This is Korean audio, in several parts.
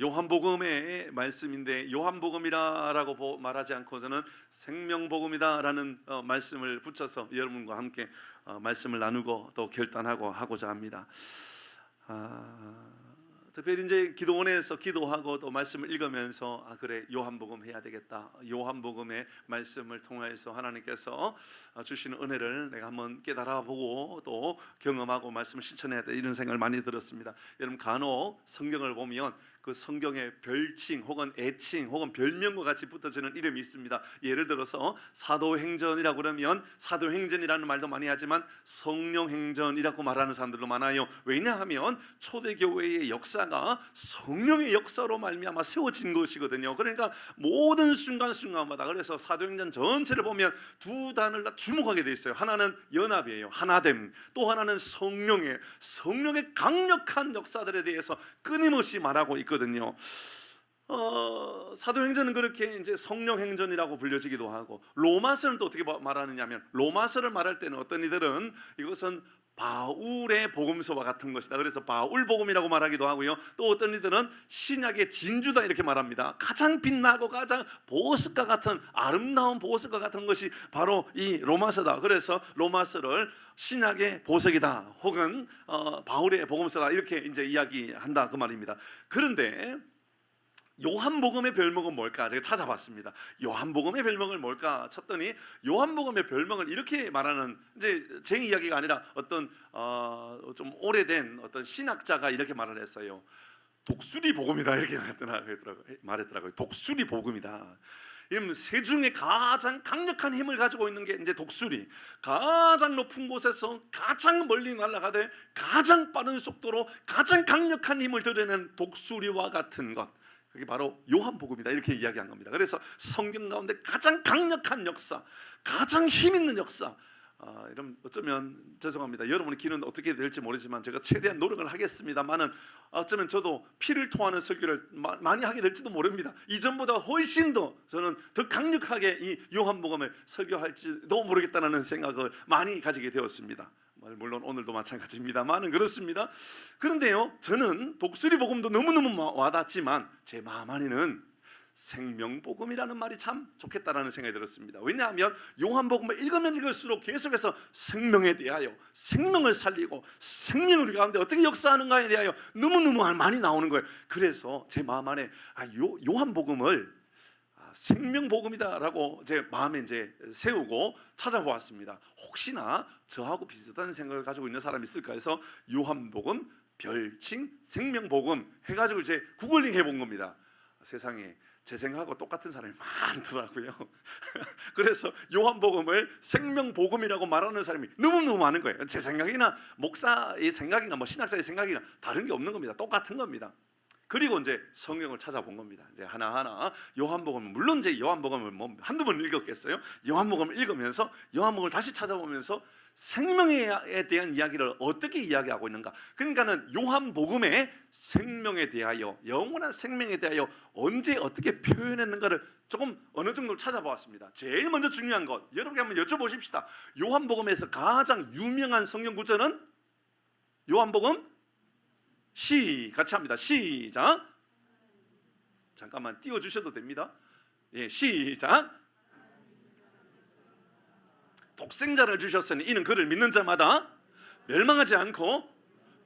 요한복음의 말씀인데 요한복음이라고 말하지 않고 저는 생명복음이다라는 말씀을 붙여서 여러분과 함께 말씀을 나누고 또 결단하고 하고자 합니다. 특별히 이제 기도원에서 기도하고 또 말씀을 읽으면서 그래 요한복음 해야 되겠다. 요한복음의 말씀을 통해서 하나님께서 주시는 은혜를 내가 한번 깨달아보고 또 경험하고 말씀을 실천해야 돼, 이런 생각을 많이 들었습니다. 여러분 간혹 성경을 보면 그 성경의 별칭 혹은 애칭 혹은 별명과 같이 붙어지는 이름이 있습니다. 예를 들어서 사도행전이라고 그러면 사도행전이라는 말도 많이 하지만 성령행전이라고 말하는 사람들도 많아요. 왜냐하면 초대교회의 역사가 성령의 역사로 말미암아 세워진 것이거든요. 그러니까 모든 순간순간마다, 그래서 사도행전 전체를 보면 두 단을 다 주목하게 돼 있어요. 하나는 연합이에요, 하나됨. 또 하나는 성령의 강력한 역사들에 대해서 끊임없이 말하고 있거든요. 사도행전은 그렇게 이제 성령행전이라고 불려지기도 하고, 로마서는 또 어떻게 말하느냐면, 로마서를 말할 때는 어떤 이들은 이것은 바울의 복음서와 같은 것이다, 그래서 바울복음이라고 말하기도 하고요. 또 어떤 이들은 신약의 진주다 이렇게 말합니다. 가장 빛나고 가장 보석과 같은, 아름다운 보석과 같은 것이 바로 이 로마서다. 그래서 로마서를 신약의 보석이다 혹은 바울의 복음서다 이렇게 이제 이야기한다 그 말입니다. 그런데 요한복음의 별명은 뭘까? 제가 찾아봤습니다. 요한복음의 별명은 뭘까 찾더니 요한복음의 별명을 이렇게 말하는, 이제 제 이야기가 아니라 어떤 좀 오래된 어떤 신학자가 이렇게 말을 했어요. 독수리 복음이다 이렇게 말했더라고요. 독수리 복음이다. 새 중에 가장 강력한 힘을 가지고 있는 게 이제 독수리, 가장 높은 곳에서 가장 멀리 날아가되 가장 빠른 속도로 가장 강력한 힘을 드러내는 독수리와 같은 것, 그게 바로 요한복음이다 이렇게 이야기한 겁니다. 그래서 성경 가운데 가장 강력한 역사, 가장 힘 있는 역사, 이런 어쩌면 죄송합니다. 여러분의 길은 어떻게 될지 모르지만 제가 최대한 노력을 하겠습니다만은 어쩌면 저도 피를 토하는 설교를 많이 하게 될지도 모릅니다. 이전보다 훨씬 더 저는 더 강력하게 이 요한복음을 설교할지도 모르겠다는 생각을 많이 가지게 되었습니다. 물론 오늘도 마찬가지입니다만은 그렇습니다. 그런데요, 저는 독수리 복음도 너무너무 와닿지만 제 마음 안에는 생명복음이라는 말이 참 좋겠다라는 생각이 들었습니다. 왜냐하면 요한복음을 읽으면 읽을수록 계속해서 생명에 대하여, 생명을 살리고 생명을 우리 가운데 어떻게 역사하는가에 대하여 너무너무 많이 나오는 거예요. 그래서 제 마음 안에 요한복음을 생명복음이다라고 제 마음에 이제 세우고 찾아보았습니다. 혹시나 저하고 비슷한 생각을 가지고 있는 사람이 있을까 해서 요한복음, 별칭, 생명복음 해가지고 이제 구글링 해본 겁니다. 세상에 제 생각하고 똑같은 사람이 많더라고요. 그래서 요한복음을 생명복음이라고 말하는 사람이 너무너무 많은 거예요. 제 생각이나 목사의 생각이나 신학자의 생각이나 다른 게 없는 겁니다. 똑같은 겁니다. 그리고 이제 성경을 찾아본 겁니다. 이제 하나하나 요한복음은, 물론 이제 요한복음을 한두 번 읽었겠어요. 요한복음을 읽으면서 요한복음을 다시 찾아보면서 생명에 대한 이야기를 어떻게 이야기하고 있는가. 그러니까는 요한복음의 생명에 대하여, 영원한 생명에 대하여 언제 어떻게 표현했는가를 조금 어느 정도 찾아보았습니다. 제일 먼저 중요한 것, 여러분께 한번 여쭤보십시다. 요한복음에서 가장 유명한 성경 구절은 요한복음 같이 합니다. 시작. 잠깐만 띄워주셔도 됩니다. 예, 시작. 독생자를 주셨으니 이는 그를 믿는 자마다 멸망하지 않고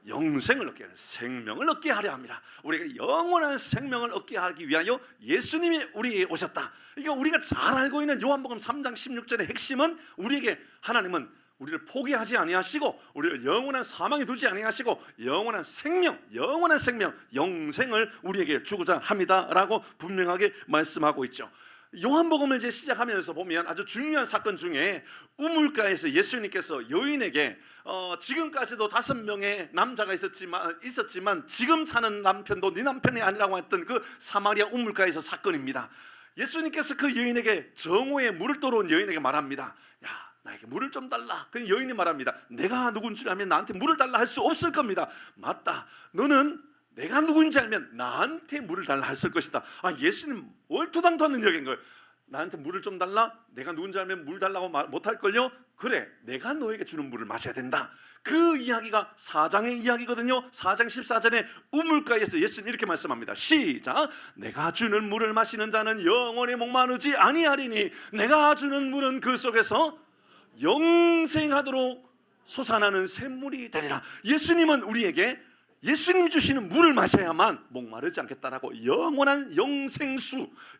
영생을 얻게 하는, 생명을 얻게 하려 합니다. 우리가 영원한 생명을 얻게 하기 위하여 예수님이 우리에게 오셨다. 그러니까 우리가 잘 알고 있는 요한복음 3장 16절의 핵심은, 우리에게 하나님은 우리를 포기하지 아니하시고 우리를 영원한 사망에 두지 아니하시고 영원한 생명, 영생을 우리에게 주고자 합니다라고 분명하게 말씀하고 있죠. 요한복음을 이제 시작하면서 보면 아주 중요한 사건 중에 우물가에서 예수님께서 여인에게 지금까지도 5명의 남자가 있었지만 지금 사는 남편도 네 남편이 아니라고 했던 그 사마리아 우물가에서 사건입니다. 예수님께서 그 여인에게, 정오에 물을 떠러 온 여인에게 말합니다. 야, 나에게 물을 좀 달라. 그 여인이 말합니다. 내가 누군지 알면 나한테 물을 달라 할 수 없을 겁니다. 맞다, 너는 내가 누구인지 알면 나한테 물을 달라 했을 것이다. 예수님 얼토당토하는 얘기인 거예요. 나한테 물을 좀 달라? 내가 누군지 알면 물 달라고 말 못할걸요? 그래, 내가 너에게 주는 물을 마셔야 된다. 그 이야기가 4장의 이야기거든요. 4장 14절에 우물가에서 예수님 이렇게 말씀합니다. 시작. 내가 주는 물을 마시는 자는 영원히 목마르지 아니하리니 내가 주는 물은 그 속에서 영생하도록 솟아나는 샘물이 되리라. 예수님은 우리에게 예수님 주시는 물을 마셔야만 목마르지 않겠다라고 영원한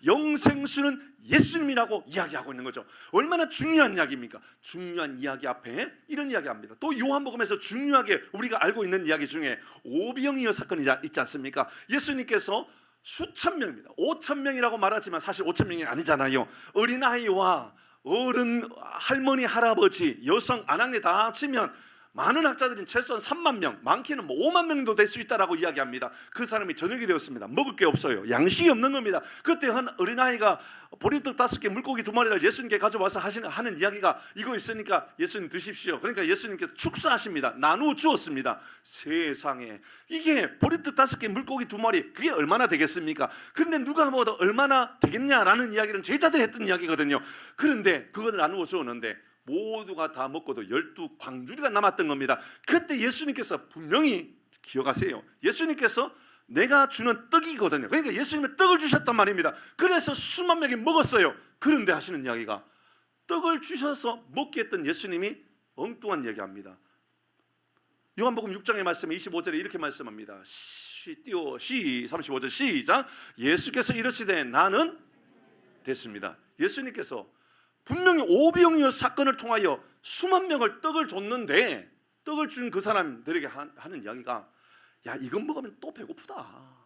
영생수는 예수님이라고 이야기하고 있는 거죠. 얼마나 중요한 이야기입니까? 중요한 이야기 앞에 이런 이야기합니다. 또 요한복음에서 중요하게 우리가 알고 있는 이야기 중에 오병이어 사건이 있지 않습니까? 예수님께서 수천 명입니다. 5천 명이라고 말하지만 사실 5천 명이 아니잖아요. 어린아이와 어른, 할머니, 할아버지, 여성, 아낙네 다 합치면 많은 학자들은 최소한 3만 명, 많게는 5만 명도 될 수 있다라고 이야기합니다. 그 사람이 저녁이 되었습니다. 먹을 게 없어요. 양식이 없는 겁니다. 그때 한 어린아이가 보리떡 5개, 물고기 2마리를 예수님께 가져와서 하는 이야기가 이거 있으니까 예수님 드십시오. 그러니까 예수님께서 축사하십니다. 나누어 주었습니다. 세상에, 이게 보리떡 5개, 물고기 2마리, 그게 얼마나 되겠습니까? 그런데 누가 먹어도 얼마나 되겠냐라는 이야기는 제자들이 했던 이야기거든요. 그런데 그걸 나누어 주었는데 모두가 다 먹고도 12광주리가 남았던 겁니다. 그때 예수님께서 분명히 기억하세요. 예수님께서 내가 주는 떡이거든요. 그러니까 예수님은 떡을 주셨단 말입니다. 그래서 수만 명이 먹었어요. 그런데 하시는 이야기가 떡을 주셔서 먹게 했던 예수님이 엉뚱한 이야기합니다. 요한복음 6장의 말씀에 25절에 이렇게 말씀합니다. 35절 시작. 예수께서 이르시되 나는 됐습니다. 예수님께서 분명히 오병이어 사건을 통하여 수만 명을 떡을 줬는데 떡을 준 그 사람들에게 하는 이야기가 야, 이건 먹으면 또 배고프다.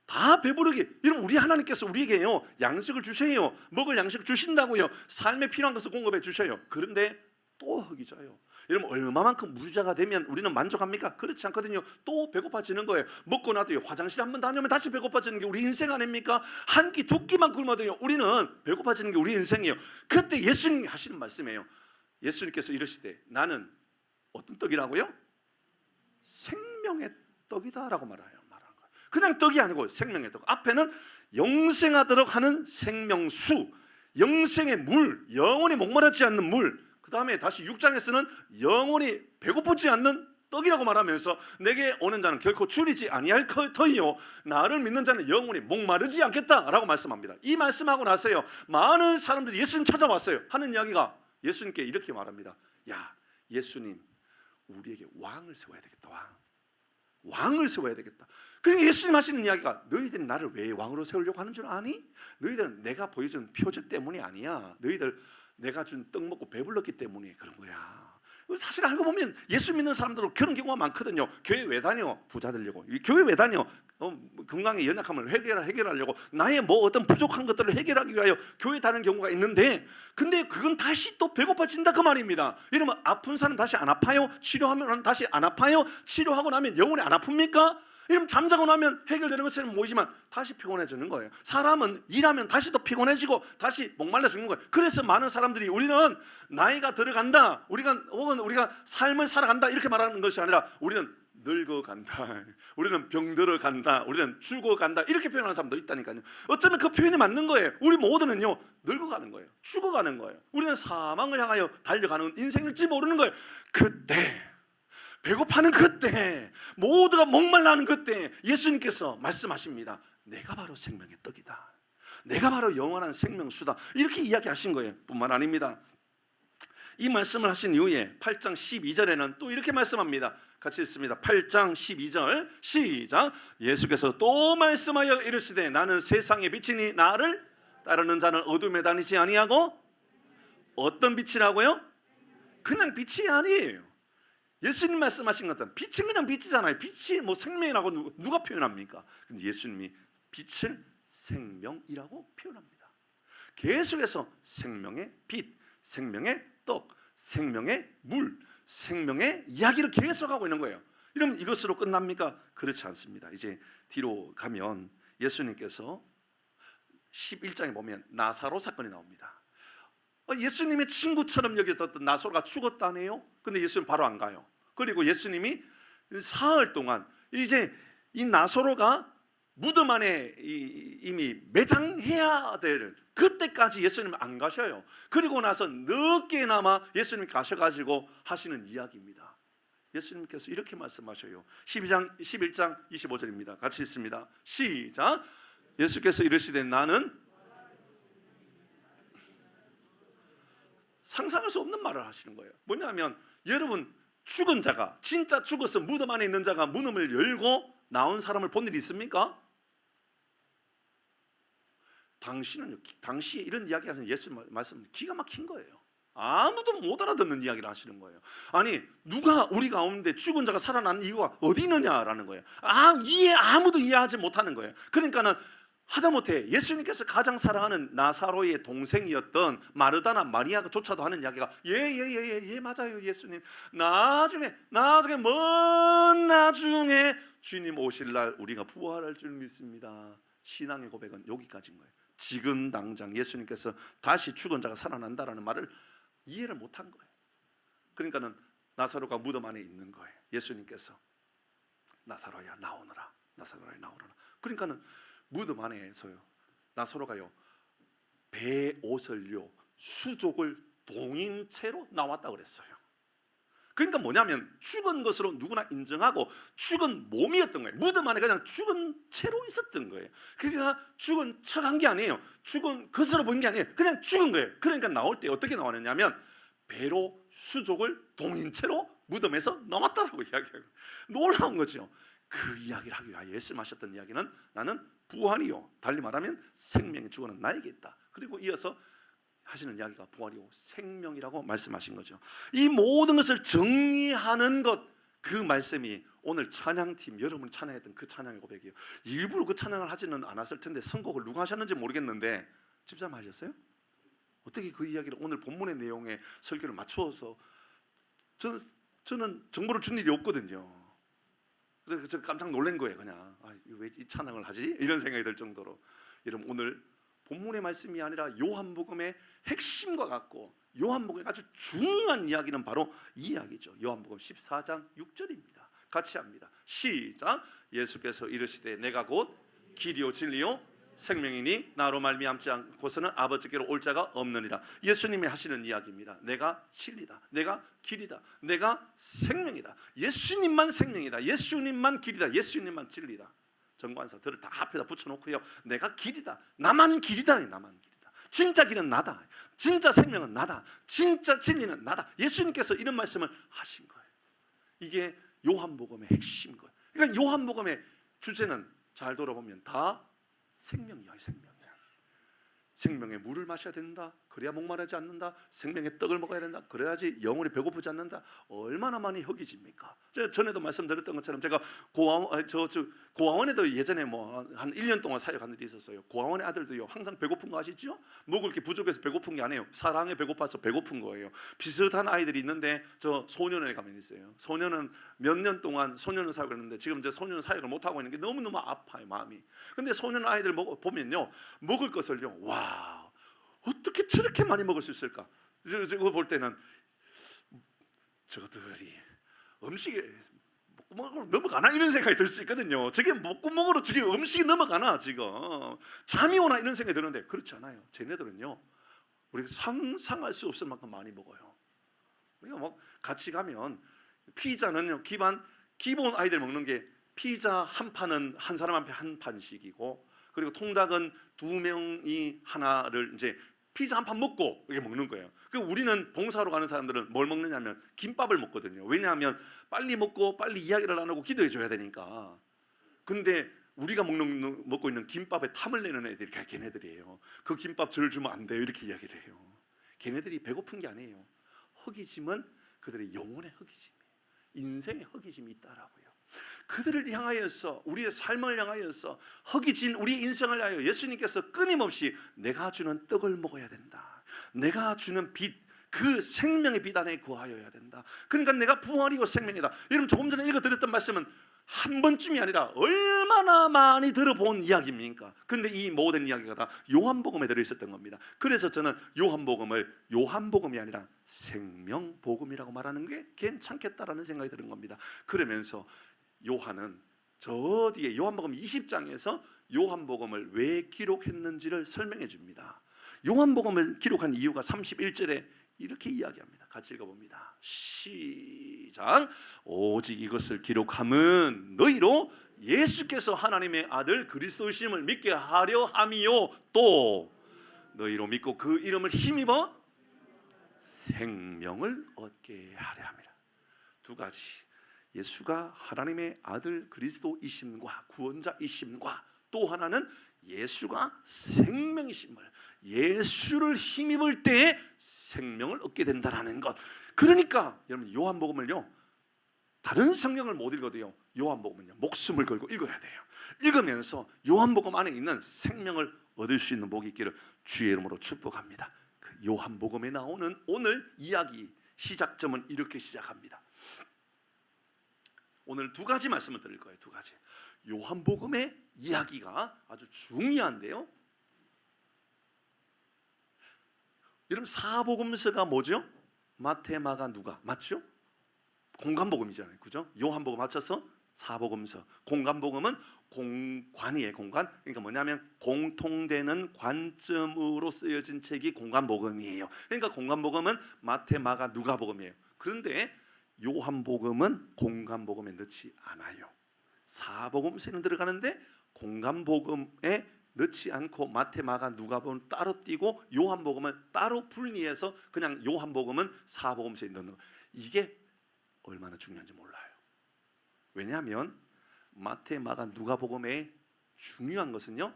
다 배부르게. 이러면 우리 하나님께서 우리에게요 양식을 주세요. 먹을 양식을 주신다고요. 삶에 필요한 것을 공급해 주셔요. 그런데 또 허기져요. 여러분, 얼마만큼 무자가 되면 우리는 만족합니까? 그렇지 않거든요. 또 배고파지는 거예요. 먹고 나도요, 화장실 한번 다녀오면 다시 배고파지는 게 우리 인생 아닙니까? 한 끼 두 끼만 굶어도요, 우리는 배고파지는 게 우리 인생이에요. 그때 예수님이 하시는 말씀이에요. 예수님께서 이르시되 나는 어떤 떡이라고요? 생명의 떡이다라고 말하는 거예요. 그냥 떡이 아니고 생명의 떡. 앞에는 영생하도록 하는 생명수, 영생의 물, 영원히 목마르지 않는 물. 그 다음에 다시 6장에서는 영원히 배고프지 않는 떡이라고 말하면서 내게 오는 자는 결코 줄이지 아니할 터이요 나를 믿는 자는 영원히 목마르지 않겠다라고 말씀합니다. 이 말씀하고 나서요 많은 사람들이 예수님 찾아왔어요. 하는 이야기가 예수님께 이렇게 말합니다. 야, 예수님 우리에게 왕을 세워야 되겠다. 왕을 세워야 되겠다. 그러니까 예수님 하시는 이야기가 너희들이 나를 왜 왕으로 세우려고 하는 줄 아니? 너희들은 내가 보여준 표적 때문이 아니야. 너희들 내가 준 떡 먹고 배불렀기 때문에 그런 거야. 사실 알고 보면 예수 믿는 사람들은 그런 경우가 많거든요. 교회 왜 다녀? 부자 되려고. 교회 왜 다녀? 건강에 연약함을 해결하려고. 나의 뭐 어떤 부족한 것들을 해결하기 위하여 교회 다니는 경우가 있는데, 근데 그건 다시 또 배고파진다 그 말입니다. 이러면 아픈 사람 다시 안 아파요? 치료하면 다시 안 아파요? 치료하고 나면 영원히 안 아픕니까? 이러면 잠자고 나면 해결되는 것처럼 보이지만 다시 피곤해지는 거예요. 사람은 일하면 다시 또 피곤해지고 다시 목말라 죽는 거예요. 그래서 많은 사람들이 우리는 나이가 들어간다, 혹은 우리가 삶을 살아간다 이렇게 말하는 것이 아니라 우리는 늙어간다, 우리는 병들어간다, 우리는 죽어간다 이렇게 표현하는 사람도 있다니까요. 어쩌면 그 표현이 맞는 거예요. 우리 모두는요 늙어가는 거예요. 죽어가는 거예요. 우리는 사망을 향하여 달려가는 인생일지 모르는 거예요. 그때 배고파는 그때, 모두가 목말라하는 그때 예수님께서 말씀하십니다. 내가 바로 생명의 떡이다. 내가 바로 영원한 생명수다. 이렇게 이야기하신 거예요. 뿐만 아닙니다. 이 말씀을 하신 이후에 8장 12절에는 또 이렇게 말씀합니다. 같이 읽습니다. 8장 12절 시작. 예수께서 또 말씀하여 이르시되 나는 세상의 빛이니 나를 따르는 자는 어둠에 다니지 아니하고. 어떤 빛이라고요? 그냥 빛이 아니에요. 예수님 말씀하신 것처럼 빛은 그냥 빛이잖아요. 빛이 뭐 생명이라고 누가 표현합니까? 근데 예수님이 빛을 생명이라고 표현합니다. 계속해서 생명의 빛, 생명의 떡, 생명의 물, 생명의 이야기를 계속하고 있는 거예요. 이러면 이것으로 끝납니까? 그렇지 않습니다. 이제 뒤로 가면 예수님께서 11장에 보면 나사로 사건이 나옵니다. 예수님의 친구처럼 여겨졌던 나사로가 죽었다네요. 근데 예수님 바로 안 가요. 그리고 예수님이 사흘 동안 이제 이 나사로가 무덤 안에 이미 매장해야 될 그때까지 예수님 안 가셔요. 그리고 나서 늦게나마 예수님 가셔가지고 하시는 이야기입니다. 예수님께서 이렇게 말씀하셔요. 11장 25절입니다. 같이 읽습니다. 시작. 예수께서 이르시되 나는, 상상할 수 없는 말을 하시는 거예요. 뭐냐면 여러분, 죽은 자가, 진짜 죽어서 무덤 안에 있는 자가 무덤을 열고 나온 사람을 본 일이 있습니까? 당시에 이런 이야기하는 예수 말씀은 기가 막힌 거예요. 아무도 못 알아듣는 이야기를 하시는 거예요. 아니, 누가 우리 가운데 죽은 자가 살아난 이유가 어디 있느냐라는 거예요. 아무도 이해하지 못하는 거예요. 그러니까는 하다못해 예수님께서 가장 사랑하는 나사로의 동생이었던 마르다나 마리아조차도 하는 이야기가 예 맞아요 예수님, 나중에 먼 나중에 주님 오실 날 우리가 부활할 줄 믿습니다. 신앙의 고백은 여기까지인 거예요. 지금 당장 예수님께서 다시 죽은 자가 살아난다라는 말을 이해를 못한 거예요. 그러니까는 나사로가 무덤 안에 있는 거예요. 예수님께서 나사로야 나오너라, 나사로야 나오너라. 그러니까는 무덤 안에서요, 나사로가요 배 옷을요 수족을 동인 채로 나왔다 그랬어요. 그러니까 뭐냐면 죽은 것으로 누구나 인정하고 죽은 몸이었던 거예요. 무덤 안에 그냥 죽은 채로 있었던 거예요. 그러니까 죽은 척한 게 아니에요. 죽은 것으로 보인 게 아니에요. 그냥 죽은 거예요. 그러니까 나올 때 어떻게 나왔느냐면 배로 수족을 동인 채로 무덤에서 나왔다라고 이야기해요. 놀라운 거죠. 그 이야기를 하기 위하여 예수님하셨던 이야기는 나는 부활이요, 달리 말하면 생명이 죽어는 나에게 있다. 그리고 이어서 하시는 이야기가 부활이요 생명이라고 말씀하신 거죠. 이 모든 것을 정리하는 것, 그 말씀이 오늘 찬양팀 여러분이 찬양했던 그 찬양의 고백이에요. 일부러 그 찬양을 하지는 않았을 텐데 선곡을 누가 하셨는지 모르겠는데 집사님 하셨어요? 어떻게 그 이야기를 오늘 본문의 내용에 설교를 맞추어서 저는 정보를 준 일이 없거든요. 그래서 깜짝 놀란 거예요. 그냥 왜 이 찬양을 하지? 이런 생각이 들 정도로. 여러분, 오늘 본문의 말씀이 아니라 요한복음의 핵심과 같고 요한복음의 아주 중요한 이야기는 바로 이 이야기죠. 요한복음 14장 6절입니다. 같이 합니다. 시작. 예수께서 이르시되 내가 곧 길이요 진리요 생명이니 나로 말미암지 않고서는 아버지께로 올 자가 없느니라. 예수님이 하시는 이야기입니다. 내가 진리다, 내가 길이다, 내가 생명이다. 예수님만 생명이다, 예수님만 길이다, 예수님만 진리다. 정관사들을 다 앞에다 붙여놓고요, 내가 길이다, 나만 길이다, 나만 길이다. 진짜 길은 나다, 진짜 생명은 나다, 진짜 진리는 나다. 예수님께서 이런 말씀을 하신 거예요. 이게 요한복음의 핵심인 거예요. 그러니까 요한복음의 주제는 잘 돌아보면 다 생명이야, 생명이야. 생명의 물을 마셔야 된다, 그래야 목마르지 않는다. 생명의 떡을 먹어야 된다, 그래야지 영혼이 배고프지 않는다. 얼마나 많이 허기집니까? 제가 전에도 말씀드렸던 것처럼 제가 고아원에도 예전에 한 1년 동안 사역한 일이 있었어요. 고아원의 아들도요 항상 배고픈 거 아시죠? 먹을 게 부족해서 배고픈 게 아니에요. 사랑에 배고파서 배고픈 거예요. 비슷한 아이들이 있는데 저 소년원에 가면 있어요. 소년은 몇 년 동안 소년원 사역을 했는데 지금 이제 소년원 사역을 못 하고 있는 게 너무너무 아파요, 마음이. 근데 소년 아이들 보면요, 먹을 것을요, 와, 어떻게 저렇게 많이 먹을 수 있을까? 저거 볼 때는 저들이 음식에 목구멍으로 넘어가나 이런 생각이 들 수 있거든요. 저게 목구멍으로 저게 음식이 넘어가나, 지금 잠이 오나 이런 생각이 드는데 그렇지 않아요. 쟤네들은요 우리가 상상할 수 없을 만큼 많이 먹어요. 우리가 뭐 같이 가면 피자는요 기본 아이들 먹는 게 피자 한 판은 한 사람 앞에 한 판씩이고, 그리고 통닭은 2명이 하나를 이제 피자 한 판 먹고 이렇게 먹는 거예요. 그 우리는 봉사로 가는 사람들은 뭘 먹느냐면 김밥을 먹거든요. 왜냐하면 빨리 먹고 빨리 이야기를 나누고 기도해 줘야 되니까. 근데 우리가 먹고 있는 김밥에 탐을 내는 애들이 걔네들이에요. 그 김밥 저를 주면 안 돼요, 이렇게 이야기를 해요. 걔네들이 배고픈 게 아니에요. 허기짐은 그들의 영혼의 허기짐이에요. 인생의 허기짐이 있다라고요. 그들을 향하여서, 우리의 삶을 향하여서, 허기진 우리의 인생을 향하여 예수님께서 끊임없이 내가 주는 떡을 먹어야 된다, 내가 주는 빛, 그 생명의 빛 안에 거하여야 된다. 그러니까 내가 부활이고 생명이다. 여러분, 조금 전에 읽어드렸던 말씀은 한 번쯤이 아니라 얼마나 많이 들어본 이야기입니까? 그런데 이 모든 이야기가 다 요한복음에 들어있었던 겁니다. 그래서 저는 요한복음을 요한복음이 아니라 생명복음이라고 말하는 게 괜찮겠다라는 생각이 드는 겁니다. 그러면서 요한은 저 뒤에 요한복음 20장에서 요한복음을 왜 기록했는지를 설명해 줍니다. 요한복음을 기록한 이유가 31절에 이렇게 이야기합니다. 같이 읽어봅니다. 시작. 오직 이것을 기록함은 너희로 예수께서 하나님의 아들 그리스도이심을 믿게 하려 함이요 또 너희로 믿고 그 이름을 힘입어 생명을 얻게 하려 함이라. 두 가지. 예수가 하나님의 아들 그리스도이심과 구원자이심과 또 하나는 예수가 생명이심을, 예수를 힘입을 때에 생명을 얻게 된다라는 것. 그러니까 여러분 요한복음을요 다른 성경을 못 읽어도요 요한복음은요 목숨을 걸고 읽어야 돼요. 읽으면서 요한복음 안에 있는 생명을 얻을 수 있는 복이 있기를 주의 이름으로 축복합니다. 그 요한복음에 나오는 오늘 이야기 시작점은 이렇게 시작합니다. 오늘 두 가지 말씀을 드릴 거예요. 두 가지. 요한복음의 이야기가 아주 중요한데요. 여러분 사복음서가 뭐죠? 마태, 마가, 누가 맞죠? 공간복음이잖아요, 그죠? 요한복음 합쳐서 사복음서. 공간복음은 공관이에요, 공간. 그러니까 뭐냐면 공통되는 관점으로 쓰여진 책이 공간복음이에요. 그러니까 공간복음은 마태, 마가, 누가복음이에요. 그런데 요한복음은 공간복음에 넣지 않아요. 사복음서는 들어가는데 공간복음에 넣지 않고 마태, 마가, 누가복음은 따로 띄고 요한복음은 따로 분리해서 그냥 요한복음은 사복음서에 넣는 거. 이게 얼마나 중요한지 몰라요. 왜냐하면 마태, 마가, 누가복음의 중요한 것은요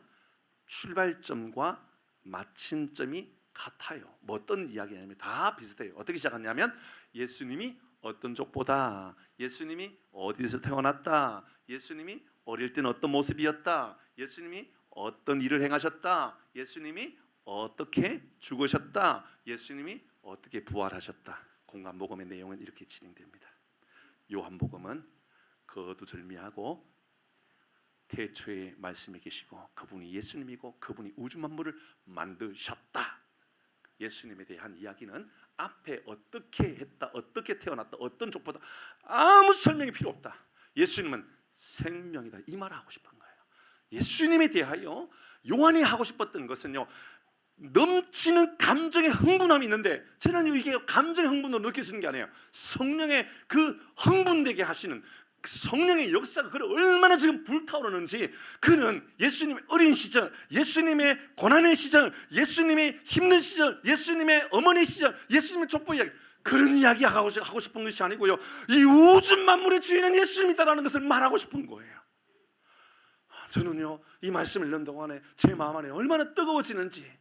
출발점과 마침점이 같아요. 뭐 어떤 이야기냐면 다 비슷해요. 어떻게 시작하냐면 예수님이 어떤 족보다, 예수님이 어디서 태어났다, 예수님이 어릴 때는 어떤 모습이었다, 예수님이 어떤 일을 행하셨다, 예수님이 어떻게 죽으셨다, 예수님이 어떻게 부활하셨다. 공간복음의 내용은 이렇게 진행됩니다. 요한복음은 거두절미하고 태초에 말씀이 계시고 그분이 예수님이고 그분이 우주 만물을 만드셨다. 예수님에 대한 이야기는 앞에 어떻게 했다, 어떻게 태어났다, 어떤 족보다 아무 설명이 필요 없다. 예수님은 생명이다. 이 말을 하고 싶은 거예요. 예수님에 대하여 요한이 하고 싶었던 것은요 넘치는 감정의 흥분함이 있는데 저는 이게 감정의 흥분으로 느껴지는 게 아니에요. 성령의 그 흥분되게 하시는 성령의 역사가 그를 얼마나 지금 불타오르는지. 그는 예수님의 어린 시절, 예수님의 고난의 시절, 예수님의 힘든 시절, 예수님의 어머니 시절, 예수님의 족보 이야기, 그런 이야기 하고 싶은 것이 아니고요 이 우주 만물의 주인은 예수님이다라는 것을 말하고 싶은 거예요. 저는요 이 말씀을 읽는 동안에 제 마음 안에 얼마나 뜨거워지는지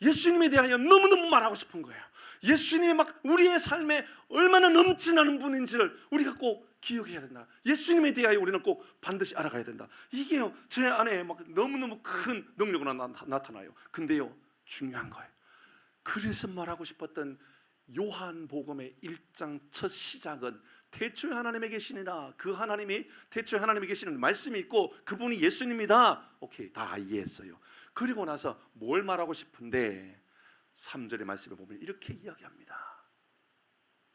예수님에 대하여 너무너무 말하고 싶은 거예요. 예수님이 막 우리의 삶에 얼마나 넘치나는 분인지를 우리가 꼭 기억해야 된다. 예수님에 대하여 우리는 꼭 반드시 알아가야 된다. 이게요 제 안에 막 너무너무 큰 능력으로 나타나요. 근데요 중요한 거예요. 그래서 말하고 싶었던 요한복음의 1장 첫 시작은 태초에 하나님에 계시니라, 그 하나님이 태초에 하나님에 계시는 말씀이 있고 그분이 예수님이다. 오케이, 다 이해했어요. 그리고 나서 뭘 말하고 싶은데 3절의 말씀에 보면 이렇게 이야기합니다.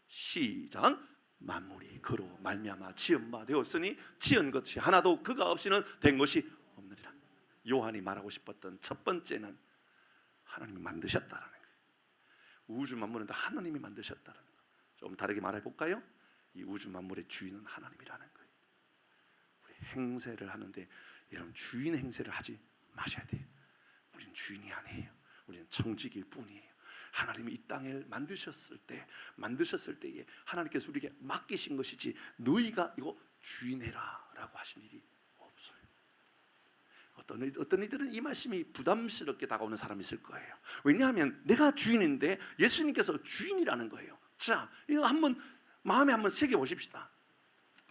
시작. 만물이 그로 말미암아 지은 바 되었으니 지은 것이 하나도 그가 없이는 된 것이 없느니라. 요한이 말하고 싶었던 첫 번째는 하나님이 만드셨다라는 거예요. 우주 만물은 다 하나님이 만드셨다라는 거예요. 좀 다르게 말해 볼까요? 이 우주 만물의 주인은 하나님이라는 거예요. 우리 행세를 하는데 여러분 주인 행세를 하지 마셔야 돼요. 우리는 주인이 아니에요. 우리는 청지기일 뿐이에요. 하나님이 이 땅을 만드셨을 때에 하나님께서 우리에게 맡기신 것이지 너희가 이거 주인해라라고 하신 일이 없어요. 어떤 이들은 이 말씀이 부담스럽게 다가오는 사람이 있을 거예요. 왜냐하면 내가 주인인데 예수님께서 주인이라는 거예요. 자, 이거 한번 마음에 한번 새겨 보십시다.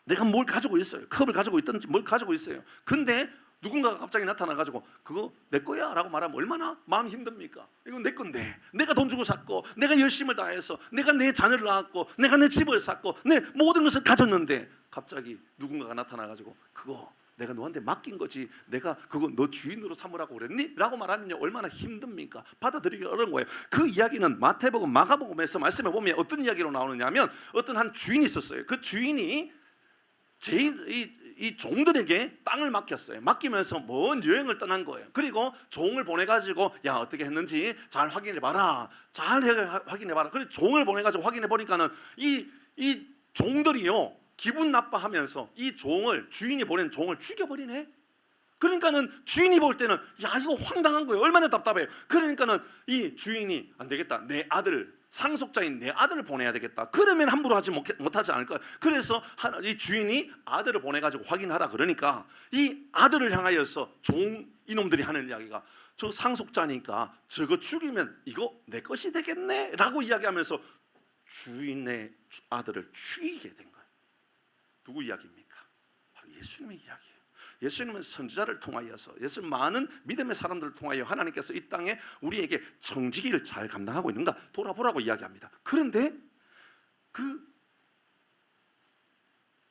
내가 뭘 가지고 있어요. 컵을 가지고 있든지 뭘 가지고 있어요. 근데 누군가가 갑자기 나타나가지고 그거 내 거야 라고 말하면 얼마나 마음이 힘듭니까? 이건 내 건데 내가 돈 주고 샀고 내가 열심을 다해서 내가 내 자녀를 낳았고 내가 내 집을 샀고 내 모든 것을 가졌는데 갑자기 누군가가 나타나가지고 그거 내가 너한테 맡긴 거지 내가 그거 너 주인으로 삼으라고 그랬니? 라고 말하면 얼마나 힘듭니까? 받아들이기 어려운 거예요. 그 이야기는 마태복음, 마가복음에서 말씀해 보면 어떤 이야기로 나오느냐 하면 어떤 한 주인이 있었어요. 그 주인이 이 종들에게 땅을 맡겼어요. 맡기면서 먼 여행을 떠난 거예요. 그리고 종을 보내가지고 야 어떻게 했는지 잘 확인해봐라. 확인해봐라. 그래서 종을 보내가지고 확인해보니까는 이 종들이요 기분 나빠하면서 이 종을 주인이 보낸 종을 죽여버리네. 그러니까는 주인이 볼 때는 야 이거 황당한 거예요. 얼마나 답답해요. 그러니까는 이 주인이 안 되겠다. 내 아들 상속자인 내 아들을 보내야 되겠다. 그러면 함부로 하지 못하지 않을 거야. 그래서 이 주인이 아들을 보내가지고 확인하라 그러니까 이 아들을 향하여서 종 이놈들이 하는 이야기가 저 상속자니까 저거 죽이면 이거 내 것이 되겠네 라고 이야기하면서 주인의 아들을 죽이게 된 거예요. 누구 이야기입니까? 바로 예수님의 이야기예요. 예수님은 선지자를 통하여서 예수님 많은 믿음의 사람들을 통하여 하나님께서 이 땅에 우리에게 청지기를 잘 감당하고 있는가 돌아보라고 이야기합니다. 그런데 그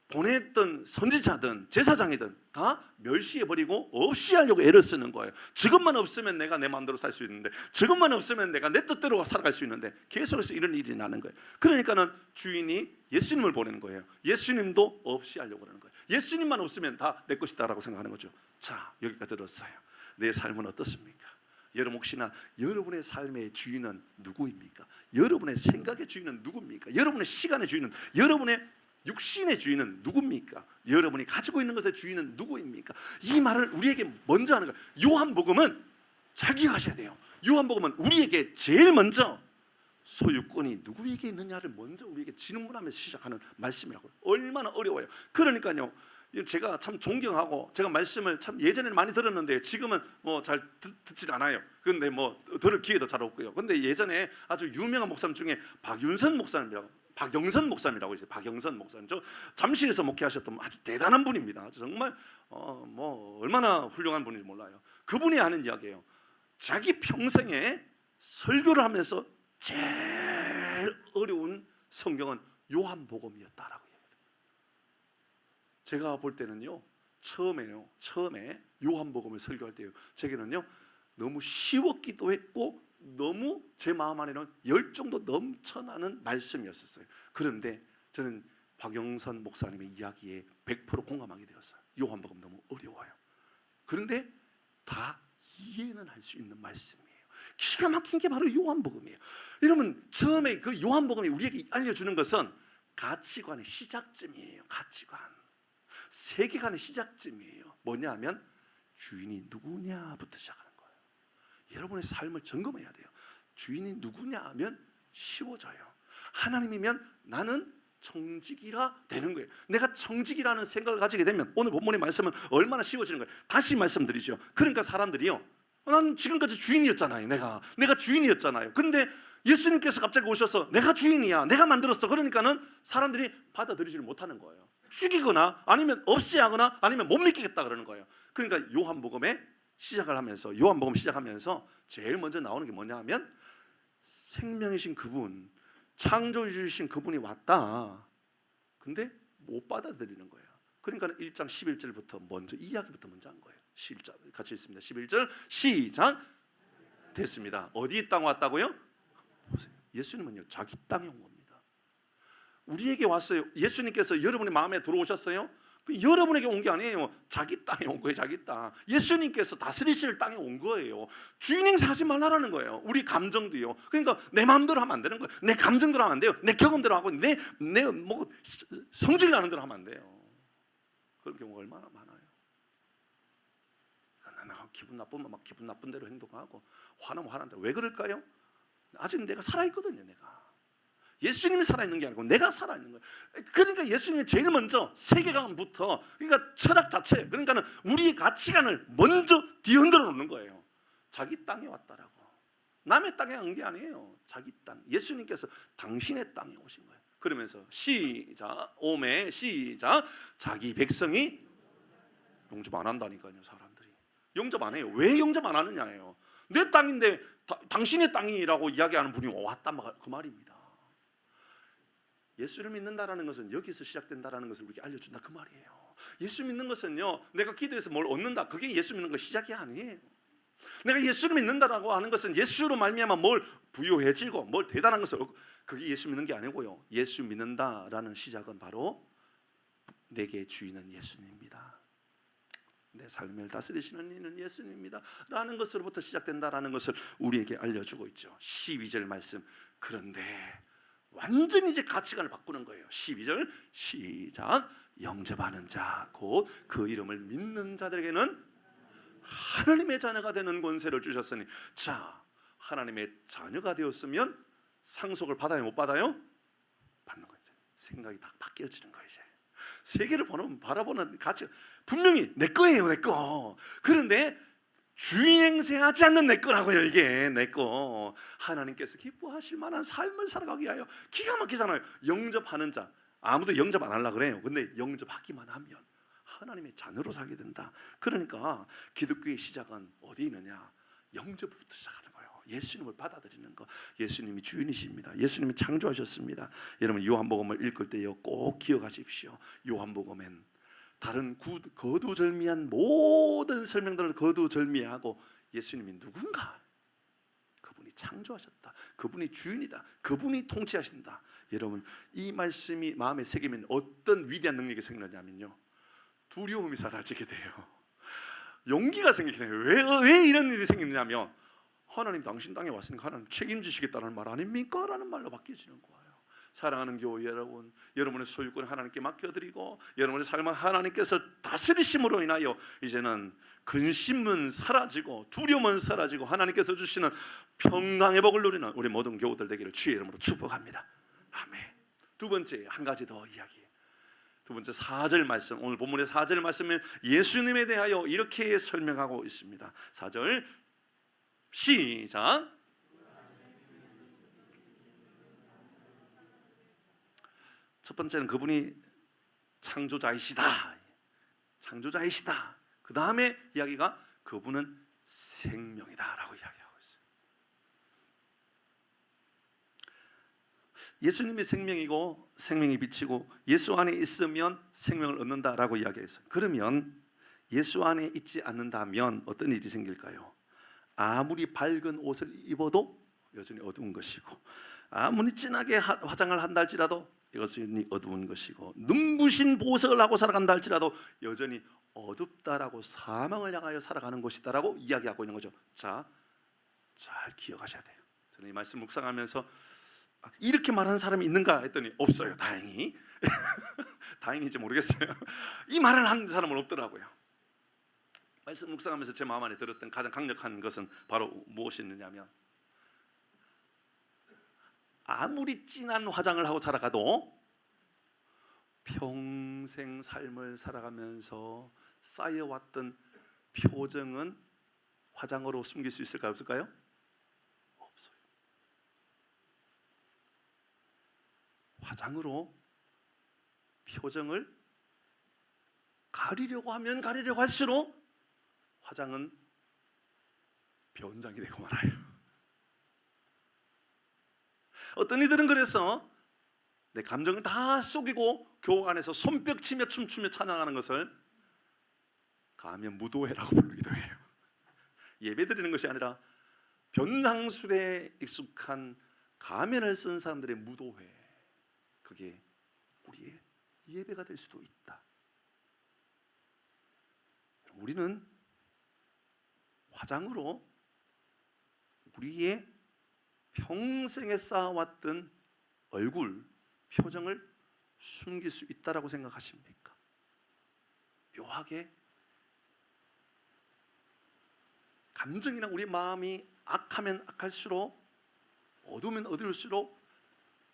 보냈던 선지자든 제사장이든 다 멸시해버리고 없이 하려고 애를 쓰는 거예요. 저것만 없으면 내가 내 마음대로 살 수 있는데 저것만 없으면 내가 내 뜻대로 살아갈 수 있는데 계속해서 이런 일이 나는 거예요. 그러니까는 주인이 예수님을 보내는 거예요. 예수님도 없이 하려고 하는 거예요. 예수님만 없으면 다 내 것이다라고 생각하는 거죠. 자, 여기까지 들었어요. 내 삶은 어떻습니까? 여러분 혹시나 여러분의 삶의 주인은 누구입니까? 여러분의 생각의 주인은 누굽니까? 여러분의 시간의 주인은, 여러분의 육신의 주인은 누굽니까? 여러분이 가지고 있는 것의 주인은 누구입니까? 이 말을 우리에게 먼저 하는 거예요. 요한복음은 잘 기억하셔야 돼요. 요한복음은 우리에게 제일 먼저 소유권이 누구에게 있느냐를 먼저 우리에게 질문하면서 시작하는 말씀이라고요. 얼마나 어려워요. 그러니까요 제가 참 존경하고 제가 말씀을 참 예전에는 많이 들었는데 지금은 뭐 잘 듣질 않아요. 근데 뭐 들을 기회도 잘 없고요. 근데 예전에 아주 유명한 목사님 중에 박영선 목사님이라고 있어요. 박영선 목사님, 저 잠실에서 목회하셨던 아주 대단한 분입니다. 아주 정말 뭐 얼마나 훌륭한 분인지 몰라요. 그분이 하는 이야기예요. 자기 평생에 설교를 하면서 제일 어려운 성경은 요한복음이었다라고 얘기해요. 제가 볼 때는요 처음에 요한복음을 설교할 때요 제게는요 너무 쉬웠기도 했고 너무 제 마음 안에는 열정도 넘쳐나는 말씀이었어요. 그런데 저는 박영선 목사님의 이야기에 100% 공감하게 되었어요. 요한복음 너무 어려워요. 그런데 다 이해는 할 수 있는 말씀이에요. 기가 막힌 게 바로 요한복음이에요. 여러분 처음에 그 요한복음이 우리에게 알려주는 것은 가치관의 시작점이에요. 가치관, 세계관의 시작점이에요. 뭐냐면 주인이 누구냐부터 시작하는 거예요. 여러분의 삶을 점검해야 돼요. 주인이 누구냐 하면 쉬워져요. 하나님이면 나는 청지기라 되는 거예요. 내가 청지기라는 생각을 가지게 되면 오늘 본문의 말씀은 얼마나 쉬워지는 거예요. 다시 말씀드리죠. 그러니까 사람들이요 난 지금까지 주인이었잖아요. 내가 주인이었잖아요. 근데 예수님께서 갑자기 오셔서 내가 주인이야, 내가 만들었어. 그러니까는 사람들이 받아들이지를 못하는 거예요. 죽이거나 아니면 없이 하거나 아니면 못 믿겠다 그러는 거예요. 그러니까 요한복음에 요한복음 시작하면서 제일 먼저 나오는 게 뭐냐 하면 생명이신 그분, 창조주이신 그분이 왔다. 근데 못 받아들이는 거예요. 그러니까 1장 11절부터 먼저 이 이야기부터 먼저 한 거예요. 11절 같이 읽습니다. 11절 시작. 됐습니다. 어디 땅 왔다고요? 보세요. 예수님은요 자기 땅에 온 겁니다. 우리에게 왔어요. 예수님께서 여러분의 마음에 들어오셨어요? 여러분에게 온 게 아니에요. 자기 땅에 온 거예요. 자기 땅. 예수님께서 다스리실 땅에 온 거예요. 주인 행사하지 말라는 거예요. 우리 감정도요. 그러니까 내 마음대로 하면 안 되는 거예요. 내 감정대로 하면 안 돼요. 내 경험대로 하고 내 뭐 성질 나는 대로 하면 안 돼요. 그런 경우가 얼마나 많아요. 내가 기분 나쁘면 막 기분 나쁜 대로 행동하고 화나면 화난다. 왜 그럴까요? 아직 내가 살아있거든요. 내가 예수님이 살아있는 게 아니고 내가 살아있는 거예요. 그러니까 예수님이 제일 먼저 세계관부터, 그러니까 철학 자체, 그러니까 우리의 가치관을 먼저 뒤흔들어 놓는 거예요. 자기 땅에 왔다라고. 남의 땅에 온 게 아니에요. 자기 땅. 예수님께서 당신의 땅에 오신 거예요. 그러면서 시작, 오매 시작. 자기 백성이 용접 안 한다니까요. 사람들이 용접 안 해요. 왜 용접 안 하느냐예요. 내 땅인데 당신의 땅이라고 이야기하는 분이 왔다 그 말입니다. 예수를 믿는다라는 것은 여기서 시작된다라는 것을 우리에게 알려준다 그 말이에요. 예수 믿는 것은요 내가 기도해서 뭘 얻는다 그게 예수 믿는 것 시작이 아니에요. 내가 예수를 믿는다라고 하는 것은 예수로 말미암아 뭘 부유해지고 뭘 대단한 것을 얻고 그게 예수 믿는 게 아니고요. 예수 믿는다라는 시작은 바로 내게 주인은 예수님입니다. 내 삶을 다스리시는 이는 예수님입니다 라는 것으로부터 시작된다라는 것을 우리에게 알려주고 있죠. 12절 말씀. 그런데 완전히 이제 가치관을 바꾸는 거예요. 12절 시작. 영접하는 자 곧 그 이름을 믿는 자들에게는 하나님의 자녀가 되는 권세를 주셨으니. 자, 하나님의 자녀가 되었으면 상속을 받아요, 못 받아요? 받는 거예요. 생각이 다 바뀌어지는 거예요. 이제 세계를 바라보는 가치, 분명히 내 거예요, 내 거. 그런데 주인 행세하지 않는 내 거라고요. 이게 내 거. 하나님께서 기뻐하실 만한 삶을 살아가기 위하여. 기가 막히잖아요. 영접하는 자, 아무도 영접 안 하려고 그래요. 근데 영접하기만 하면 하나님의 자녀로 살게 된다. 그러니까 기독교의 시작은 어디 있느냐? 영접부터 시작하는 거예요. 예수님을 받아들이는 거. 예수님이 주인이십니다. 예수님이 창조하셨습니다. 여러분 요한복음을 읽을 때요 꼭 기억하십시오. 요한복음엔 다른 거두절미한 모든 설명들을 거두절미하고 예수님이 누군가? 그분이 창조하셨다. 그분이 주인이다. 그분이 통치하신다. 여러분 이 말씀이 마음에 새기면 어떤 위대한 능력이 생기느냐면요, 두려움이 사라지게 돼요. 용기가 생기게 돼요. 왜 이런 일이 생기냐면 하나님 당신 땅에 왔으니까 하나님 책임지시겠다는 말 아닙니까? 라는 말로 바뀌어지는 거예요. 사랑하는 교회 여러분, 여러분의 소유권을 하나님께 맡겨드리고 여러분의 삶을 하나님께서 다스리심으로 인하여 이제는 근심은 사라지고 두려움은 사라지고 하나님께서 주시는 평강의 복을 누리는 우리 모든 교우들 되기를 주의 이름으로 축복합니다. 아멘. 두 번째 한 가지 더 이야기. 두 번째 4절 말씀, 오늘 본문의 4절 말씀은 예수님에 대하여 이렇게 설명하고 있습니다. 4절 시작. 첫 번째는 그분이 창조자이시다. 창조자이시다. 그 다음에 이야기가 그분은 생명이다 라고 이야기하고 있어요. 예수님이 생명이고 생명이 빛이고 예수 안에 있으면 생명을 얻는다라고 이야기했어요. 그러면 예수 안에 있지 않는다면 어떤 일이 생길까요? 아무리 밝은 옷을 입어도 여전히 어두운 것이고, 아무리 진하게 화장을 한다 할지라도 여전히 어두운 것이고, 눈부신 보석을 하고 살아간다 할지라도 여전히 어둡다라고 사망을 향하여 살아가는 것이다라고 이야기하고 있는 거죠. 자, 잘 기억하셔야 돼요. 저는 이 말씀 묵상하면서 이렇게 말하는 사람이 있는가 했더니 없어요. 다행히. 다행인지 모르겠어요. 이 말을 하는 사람은 없더라고요. 말씀 묵상하면서 제 마음 안에 들었던 가장 강력한 것은 바로 무엇이었느냐면, 아무리 진한 화장을 하고 살아가도 평생 삶을 살아가면서 쌓여왔던 표정은 화장으로 숨길 수 있을까요? 없을까요? 없어요. 화장으로 표정을 가리려고 하면 가리려고 할수록 화장은 변장이 되고 말아요. 어떤 이들은 그래서 내 감정을 다 속이고 교회 안에서 손뼉치며 춤추며 찬양하는 것을 가면 무도회라고 부르기도 해요. 예배드리는 것이 아니라 변장술에 익숙한 가면을 쓴 사람들의 무도회, 그게 우리의 예배가 될 수도 있다. 우리는 화장으로 우리의 평생에 쌓아왔던 얼굴, 표정을 숨길 수 있다라고 생각하십니까? 묘하게 감정이나 우리 마음이 악하면 악할수록, 어두우면 어두울수록,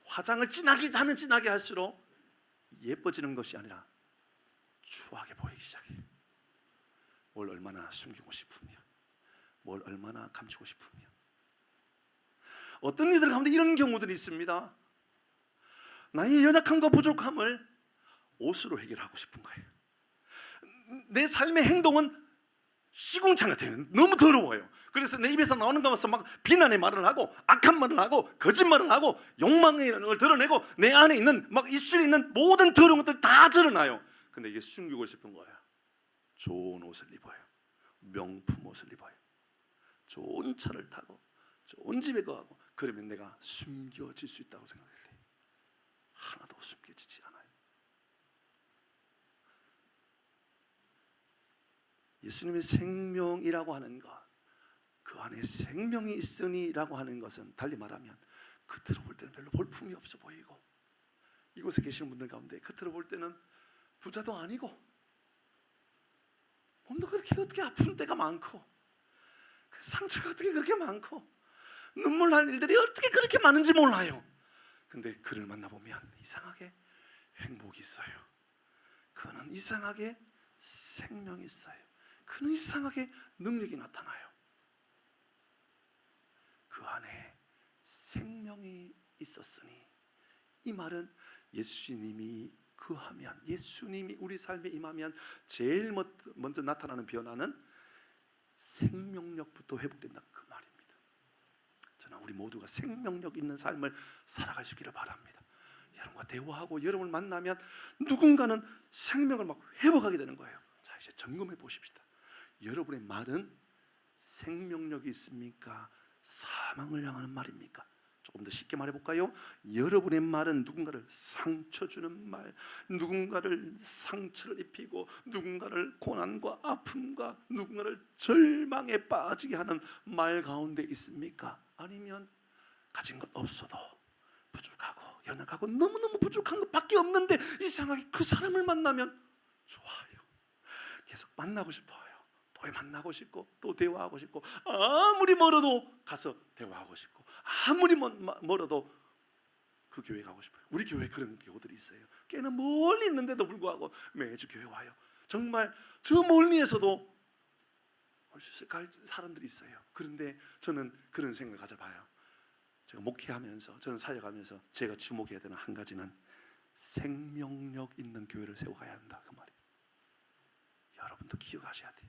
화장을 진하게 하면 진하게 할수록 예뻐지는 것이 아니라 추하게 보이기 시작해요. 뭘 얼마나 숨기고 싶으며, 뭘 얼마나 감추고 싶으며. 어떤 이들 가운데 이런 경우들이 있습니다. 나의 연약함과 부족함을 옷으로 해결하고 싶은 거예요. 내 삶의 행동은 시궁창 같아요. 너무 더러워요. 그래서 내 입에서 나오는 것만 막 비난의 말을 하고 악한 말을 하고 거짓말을 하고 욕망을 드러내고 내 안에 있는 막 입술에 있는 모든 더러운 것들 다 드러나요. 근데 이게 숨기고 싶은 거예요. 좋은 옷을 입어요. 명품 옷을 입어요. 좋은 차를 타고 좋은 집에 거하고, 그러면 내가 숨겨질 수 있다고 생각해요. 하나도 숨겨지지 않아요. 예수님의 생명이라고 하는 것, 그 안에 생명이 있으니라고 하는 것은 달리 말하면 겉으로 볼 때는 별로 볼품이 없어 보이고, 이곳에 계시는 분들 가운데 겉으로 볼 때는 부자도 아니고 몸도 그렇게 어떻게 아픈 때가 많고 상처가 어떻게 그렇게 많고 눈물 날 일들이 어떻게 그렇게 많은지 몰라요. 근데 그를 만나보면 이상하게 행복이 있어요. 그는 이상하게 생명이 있어요. 그는 이상하게 능력이 나타나요. 그 안에 생명이 있었으니, 이 말은 예수님이 그하면, 예수님이 우리 삶에 임하면 제일 먼저 나타나는 변화는 생명력부터 회복된다, 그 말입니다. 저는 우리 모두가 생명력 있는 삶을 살아가시기를 바랍니다. 여러분과 대화하고 여러분을 만나면 누군가는 생명을 막 회복하게 되는 거예요. 자, 이제 점검해 보십시다. 여러분의 말은 생명력이 있습니까? 사망을 향하는 말입니까? 조금 더 쉽게 말해볼까요? 여러분의 말은 누군가를 상처 주는 말, 누군가를 상처를 입히고 누군가를 고난과 아픔과 누군가를 절망에 빠지게 하는 말 가운데 있습니까? 아니면 가진 것 없어도 부족하고 연약하고 너무너무 부족한 것밖에 없는데 이상하게 그 사람을 만나면 좋아요. 계속 만나고 싶어요. 또 만나고 싶고 또 대화하고 싶고, 아무리 멀어도 가서 대화하고 싶고, 아무리 멀어도 그 교회 가고 싶어요. 우리 교회 그런 교우들이 있어요. 꽤나 멀리 있는데도 불구하고 매주 교회 와요. 정말 저 멀리에서도 올 수 있을까 할 사람들이 있어요. 그런데 저는 그런 생각을 가져봐요. 제가 목회하면서, 저는 사역하면서 제가 주목해야 되는 한 가지는 생명력 있는 교회를 세워가야 한다, 그 말이에요. 여러분도 기억하셔야 돼요.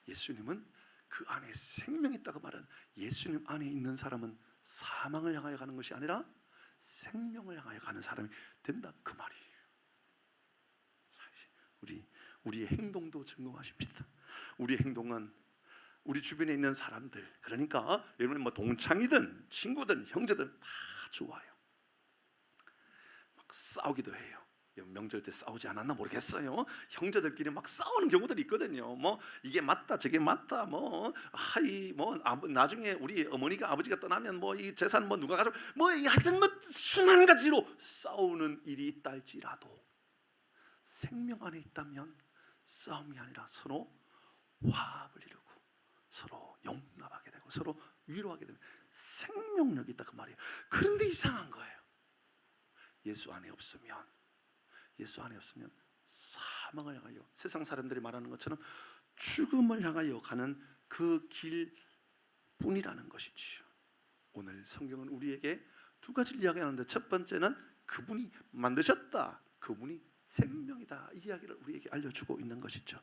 예수님은 그 안에 생명이 있다고 말은, 예수님 안에 있는 사람은 사망을 향하여 가는 것이 아니라 생명을 향하여 가는 사람이 된다, 그 말이에요. 우리의 행동도 점검하십시다. 우리의 행동은 우리 주변에 있는 사람들, 그러니까 여러분 뭐 동창이든 친구든 형제든 다 좋아요. 막 싸우기도 해요. 명절 때 싸우지 않았나 모르겠어요. 형제들끼리 막 싸우는 경우들이 있거든요. 뭐 이게 맞다 저게 맞다, 뭐 하이 뭐 나중에 우리 어머니가 아버지가 떠나면 뭐 이 재산 뭐 누가 가지고 뭐 하여튼 뭐 수만 가지로 싸우는 일이 있다 할지라도 생명 안에 있다면 싸움이 아니라 서로 화합을 이루고 서로 용납하게 되고 서로 위로하게 되는 생명력이 있다, 그 말이에요. 그런데 이상한 거예요. 예수 안에 없으면 사망을 향하여, 세상 사람들이 말하는 것처럼 죽음을 향하여 가는 그 길뿐이라는 것이지요. 오늘 성경은 우리에게 두 가지를 이야기하는데, 첫 번째는 그분이 만드셨다, 그분이 생명이다, 이 이야기를 우리에게 알려주고 있는 것이죠.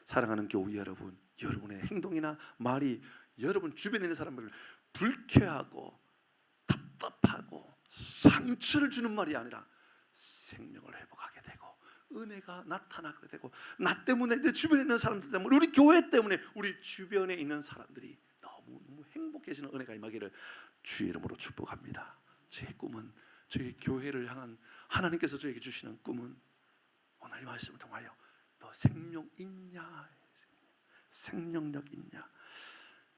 사랑하는 교우 여러분, 여러분의 행동이나 말이 여러분 주변에 있는 사람들을 불쾌하고 답답하고 상처를 주는 말이 아니라 생명을 회복하게 되고 은혜가 나타나게 되고, 나 때문에, 내 주변에 있는 사람들 때문에, 우리 교회 때문에 우리 주변에 있는 사람들이 너무 행복해지는 은혜가 임하기를 주의 이름으로 축복합니다. 제 꿈은, 저희 교회를 향한 하나님께서 저에게 주시는 꿈은 오늘 이 말씀을 통하여 너 생명 있냐, 생명력 있냐.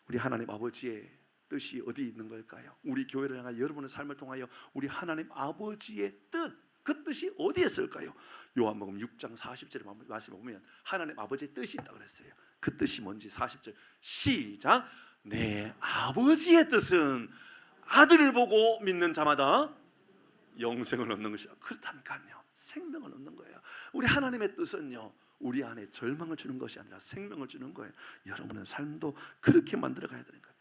우리 하나님 아버지의 뜻이 어디 있는 걸까요? 우리 교회를 향한 여러분의 삶을 통하여 우리 하나님 아버지의 뜻, 그 뜻이 어디에 있을까요? 요한복음 6장 40절에 말씀을 보면 하나님 아버지의 뜻이 있다고 그랬어요. 그 뜻이 뭔지 40절 시작. 내 아버지의 뜻은 아들을 보고 믿는 자마다 영생을 얻는 것이야. 그렇다니까요. 생명을 얻는 거예요. 우리 하나님의 뜻은요, 우리 안에 절망을 주는 것이 아니라 생명을 주는 거예요. 여러분의 삶도 그렇게 만들어 가야 되는 거예요.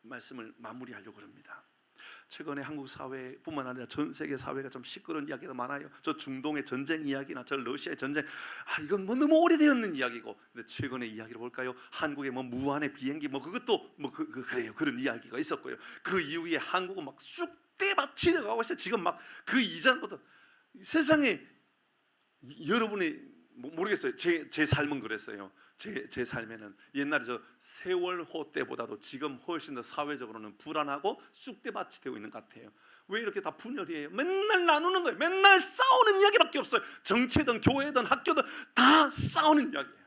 말씀을 마무리하려고 합니다. 최근에 한국 사회뿐만 아니라 전 세계 사회가 좀 시끄러운 이야기가 많아요. 저 중동의 전쟁 이야기나 저 러시아의 전쟁, 이건 뭐 너무 오래되었는 이야기고, 근데 최근의 이야기를 볼까요? 한국의 뭐 무한의 비행기 뭐 그것도 뭐 그래요. 그런 이야기가 있었고요. 그 이후에 한국은 막 쑥대밭이 되어가고 있어요. 지금 막 그 이전부터 세상에, 여러분이 모르겠어요. 제 삶은 그랬어요. 제 삶에는 옛날에 저 세월호 때보다도 지금 훨씬 더 사회적으로는 불안하고 쑥대밭이 되고 있는 것 같아요. 왜 이렇게 다 분열이에요? 맨날 나누는 거예요. 맨날 싸우는 이야기밖에 없어요. 정치든 교회든 학교든 다 싸우는 이야기예요.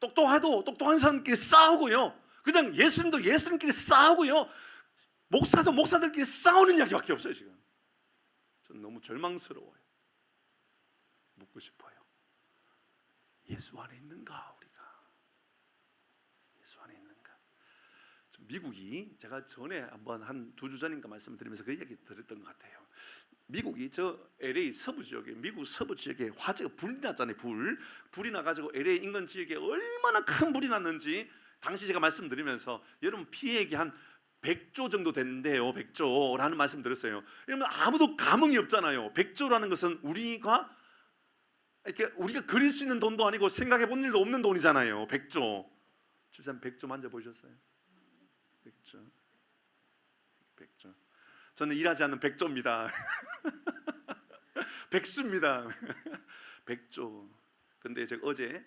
똑똑해도 똑똑한 사람끼리 싸우고요. 그냥 예수님도 예수님끼리 싸우고요. 목사도 목사들끼리 싸우는 이야기밖에 없어요. 지금 저는 너무 절망스러워요. 묻고 싶어요. 예수 안에 있는가 우리가? 예수 안에 있는가? 미국이 제가 전에 한번 한 2주 전인가 말씀드리면서 그 이야기 드렸던 것 같아요. 미국이 저 LA 서부 지역에 미국 서부 지역에 화재가 불이 났잖아요. 불이 나가지고 LA 인근 지역에 얼마나 큰 불이 났는지 당시 제가 말씀드리면서 여러분 피해액이 한 100조 정도 된대요. 100조라는 말씀 드렸어요. 그러면 아무도 감흥이 없잖아요. 100조라는 것은 우리가 그릴 수 있는 돈도 아니고 생각해 본 일도 없는 돈이잖아요. 100조. 집사님 100조 만져보셨어요? 100조. 저는 일하지 않는 100조입니다. 백수입니다. 100조. 근데 제가 어제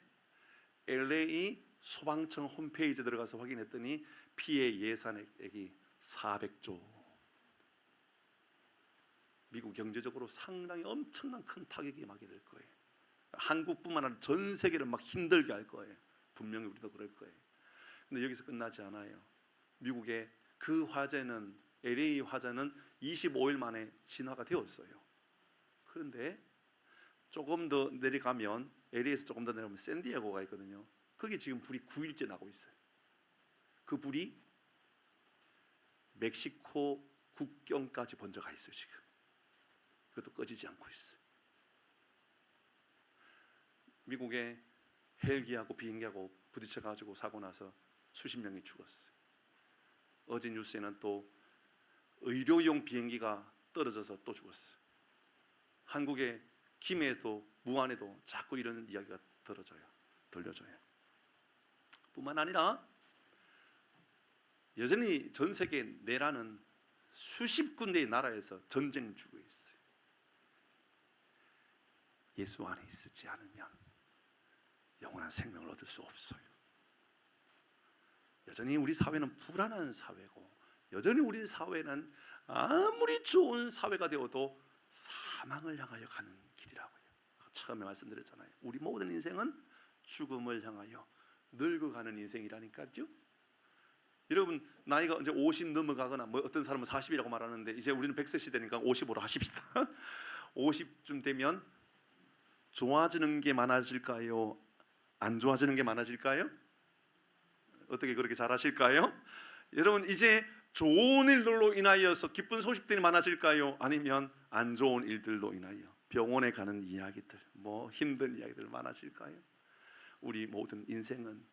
LA 소방청 홈페이지에 들어가서 확인했더니 피해 예산액이 400조. 미국 경제적으로 상당히 엄청난 큰 타격이 맞게 될 거예요. 한국뿐만 아니라 전 세계를 막 힘들게 할 거예요. 분명히 우리도 그럴 거예요. 근데 여기서 끝나지 않아요. 미국의 그 화재는 LA 화재는 25일 만에 진화가 되었어요. 그런데 조금 더 내려가면 LA에서 조금 더 내려가면 샌디에고가 있거든요. 거기 지금 불이 9일째 나고 있어요. 그 불이 멕시코 국경까지 번져가 있어요. 지금 그것도 꺼지지 않고 있어요. 미국의 헬기하고 비행기하고 부딪혀가지고 사고 나서 수십 명이 죽었어요. 어제 뉴스에는 또 의료용 비행기가 떨어져서 또 죽었어요. 한국의 김해에도 무안에도 자꾸 이런 이야기가 들려져요. 뿐만 아니라 여전히 전 세계 내라는 수십 군데의 나라에서 전쟁 중에 있어요. 예수 안에 있지 않으면 영원한 생명을 얻을 수 없어요. 여전히 우리 사회는 불안한 사회고, 여전히 우리 사회는 아무리 좋은 사회가 되어도 사망을 향하여 가는 길이라고요. 처음에 말씀드렸잖아요. 우리 모든 인생은 죽음을 향하여 늙어가는 인생이라니까요. 여러분 나이가 이제 50 넘어가거나 뭐 어떤 사람은 40이라고 말하는데 이제 우리는 100세 시대니까 55로 하십시다. 50쯤 되면 좋아지는 게 많아질까요? 안 좋아지는 게 많아질까요? 어떻게 그렇게 잘하실까요? 여러분 이제 좋은 일들로 인하여서 기쁜 소식들이 많아질까요? 아니면 안 좋은 일들로 인하여 병원에 가는 이야기들, 뭐 힘든 이야기들 많아질까요? 우리 모든 인생은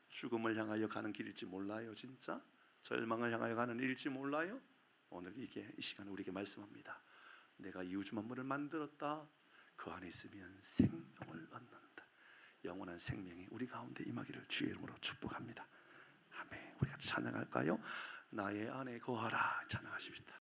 죽음을 향하여 가는 길일지 몰라요. 진짜 절망을 향하여 가는 일일지 몰라요. 오늘 이 시간에 우리에게 말씀합니다. 내가 이 우주 만물을 만들었다. 그 안에 있으면 생명을 얻는다. 영원한 생명이 우리 가운데 임하기를 주의 이름으로 축복합니다. 아멘. 우리 같이 찬양할까요? 나의 안에 거하라 찬양하십시다.